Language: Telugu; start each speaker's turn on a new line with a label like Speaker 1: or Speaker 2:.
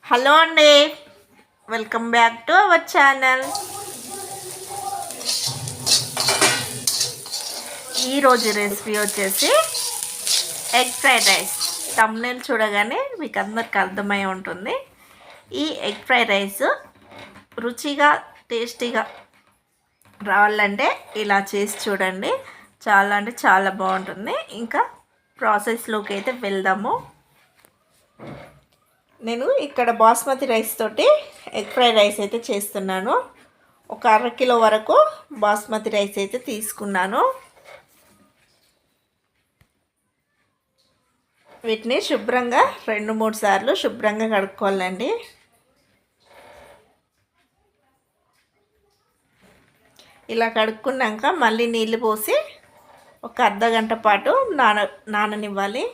Speaker 1: హలో అండి, welcome back to our channel. ఈరోజు రెసిపీ వచ్చేసి ఎగ్ ఫ్రైడ్ రైస్. తమ్నెల్ చూడగానే మీకు అందరికి అర్థమై ఉంటుంది. ఈ ఎగ్ ఫ్రైడ్ రైస్ రుచిగా టేస్టీగా రావాలంటే ఇలా చేసి చూడండి. చాలా అంటే చాలా బాగుంటుంది. ఇంకా ప్రాసెస్లోకి అయితే వెళ్దాము. నేను ఇక్కడ బాస్మతి రైస్ తోటి ఎగ్ ఫ్రైడ్ రైస్ అయితే చేస్తున్నాను. ఒక అరకిలో వరకు బాస్మతి రైస్ అయితే తీసుకున్నాను. వీటిని శుభ్రంగా 2-3 సార్లు శుభ్రంగా కడుక్కోవాలండి. ఇలా కడుక్కున్నాక మళ్ళీ నీళ్ళు పోసి ఒక అర్ధగంట పాటు నాననివ్వాలి.